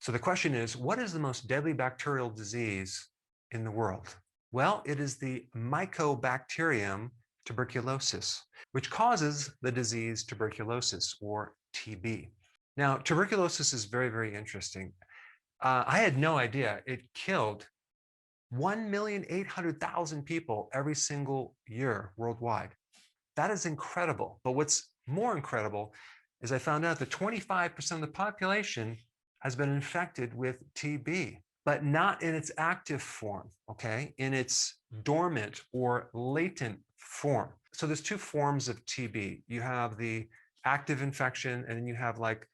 So the question is, what is the most deadly bacterial disease in the world? Well, it is the Mycobacterium tuberculosis, which causes the disease tuberculosis, or TB. Now, tuberculosis is very, very interesting. I had no idea it killed 1,800,000 people every single year worldwide. That is incredible. But what's more incredible is I found out that 25% of the population has been infected with TB, but not in its active form, okay? In its dormant or latent form. So there's two forms of TB. You have the active infection, and then you have like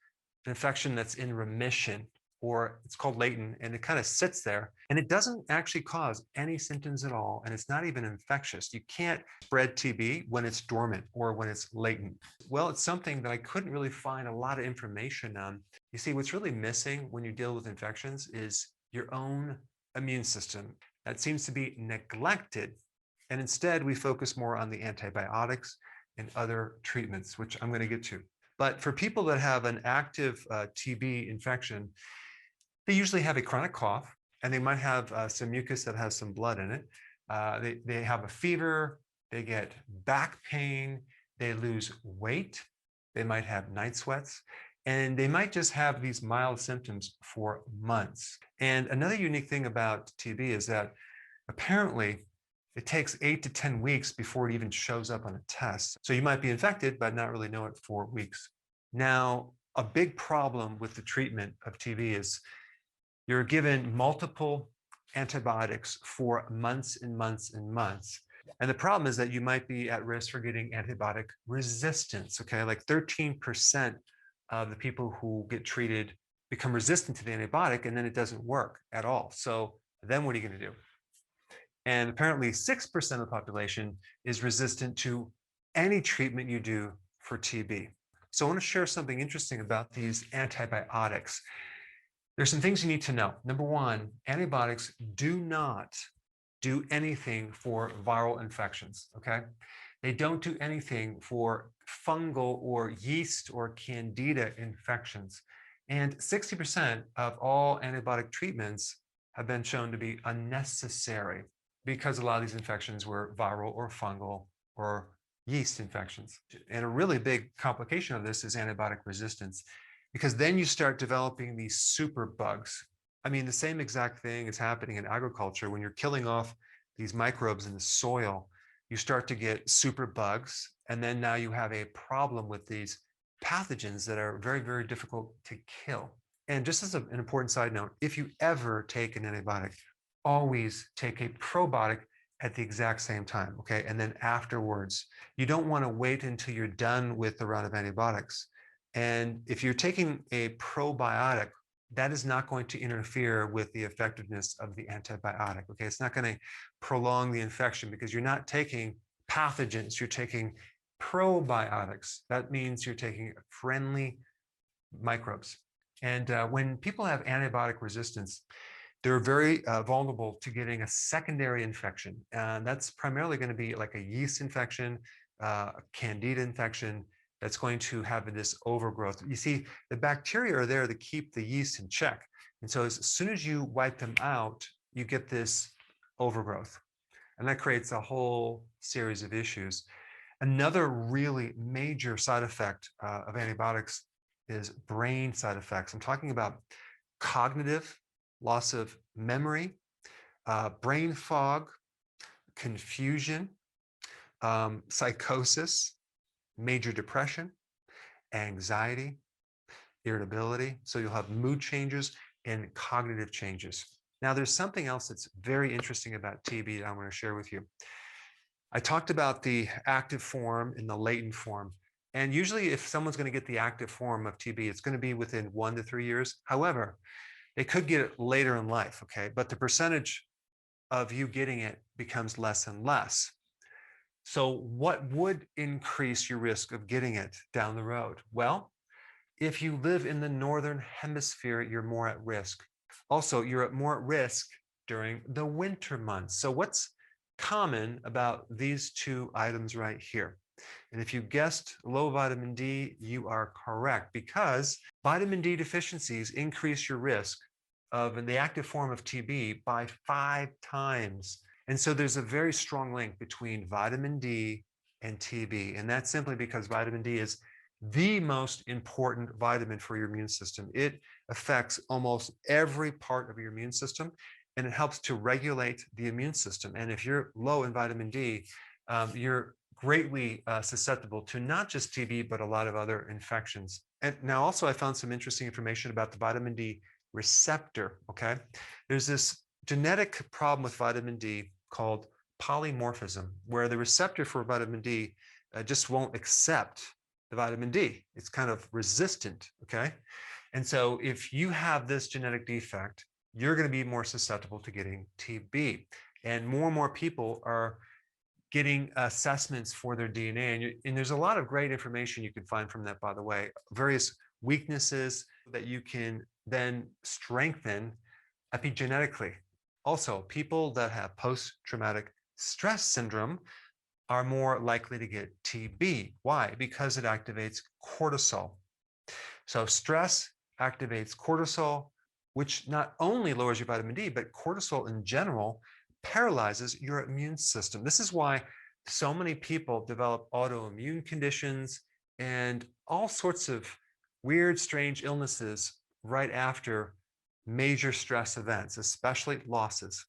an infection that's in remission, or it's called latent, and it kind of sits there, and it doesn't actually cause any symptoms at all, and it's not even infectious. You can't spread TB when it's dormant or when it's latent. Well, it's something that I couldn't really find a lot of information on. You see, what's really missing when you deal with infections is your own immune system. That seems to be neglected, and instead we focus more on the antibiotics and other treatments, which I'm going to get to. But for people that have an active TB infection, they usually have a chronic cough, and they might have some mucus that has some blood in it. They have a fever, they get back pain, they lose weight, they might have night sweats, and they might just have these mild symptoms for months. And another unique thing about TB is that apparently it takes 8 to 10 weeks before it even shows up on a test. So you might be infected, but not really know it for weeks. Now, a big problem with the treatment of TB is you're given multiple antibiotics for months and months and months. And the problem is that you might be at risk for getting antibiotic resistance, okay? Like 13% of the people who get treated become resistant to the antibiotic, and then it doesn't work at all. So then what are you going to do? And apparently 6% of the population is resistant to any treatment you do for TB. So I want to share something interesting about these antibiotics. There's some things you need to know. Number one, antibiotics do not do anything for viral infections, okay? They don't do anything for fungal or yeast or candida infections. And 60% of all antibiotic treatments have been shown to be unnecessary because a lot of these infections were viral or fungal or yeast infections. And a really big complication of this is antibiotic resistance, because then you start developing these super bugs. I mean, the same exact thing is happening in agriculture. When you're killing off these microbes in the soil, you start to get super bugs, and then now you have a problem with these pathogens that are very, very difficult to kill. And just as an important side note, if you ever take an antibiotic, always take a probiotic at the exact same time, okay? And then afterwards, you don't want to wait until you're done with the round of antibiotics. And if you're taking a probiotic, that is not going to interfere with the effectiveness of the antibiotic, okay? It's not going to prolong the infection because you're not taking pathogens, you're taking probiotics. That means you're taking friendly microbes. And when people have antibiotic resistance, they're very vulnerable to getting a secondary infection. And that's primarily going to be like a yeast infection, a candida infection, that's going to have this overgrowth. You see, the bacteria are there to keep the yeast in check. And so as soon as you wipe them out, you get this overgrowth. And that creates a whole series of issues. Another really major side effect of antibiotics is brain side effects. I'm talking about cognitive loss of memory, brain fog, confusion, psychosis, major depression, anxiety, irritability. So you'll have mood changes and cognitive changes. Now, there's something else that's very interesting about TB that I want to share with you. I talked about the active form and the latent form. And usually if someone's going to get the active form of TB, it's going to be within 1 to 3 years. However, they could get it later in life, okay? But the percentage of you getting it becomes less and less. So what would increase your risk of getting it down the road? Well, if you live in the northern hemisphere, you're more at risk. Also, you're more at risk during the winter months. So what's common about these two items right here? And if you guessed low vitamin D, you are correct, because vitamin D deficiencies increase your risk of the active form of TB by 5 times. And so there's a very strong link between vitamin D and TB. And that's simply because vitamin D is the most important vitamin for your immune system. It affects almost every part of your immune system, and it helps to regulate the immune system. And if you're low in vitamin D, you're greatly susceptible to not just TB, but a lot of other infections. And now also I found some interesting information about the vitamin D receptor, okay? There's this genetic problem with vitamin D called polymorphism, where the receptor for vitamin D just won't accept the vitamin D. It's kind of resistant, okay? And so if you have this genetic defect, you're going to be more susceptible to getting TB. And more people are getting assessments for their DNA. And there's a lot of great information you can find from that, by the way, various weaknesses that you can then strengthen epigenetically. Also, people that have post-traumatic stress syndrome are more likely to get TB. Why? Because it activates cortisol. So stress activates cortisol, which not only lowers your vitamin D, but cortisol in general paralyzes your immune system. This is why so many people develop autoimmune conditions and all sorts of weird, strange illnesses right after major stress events, especially losses.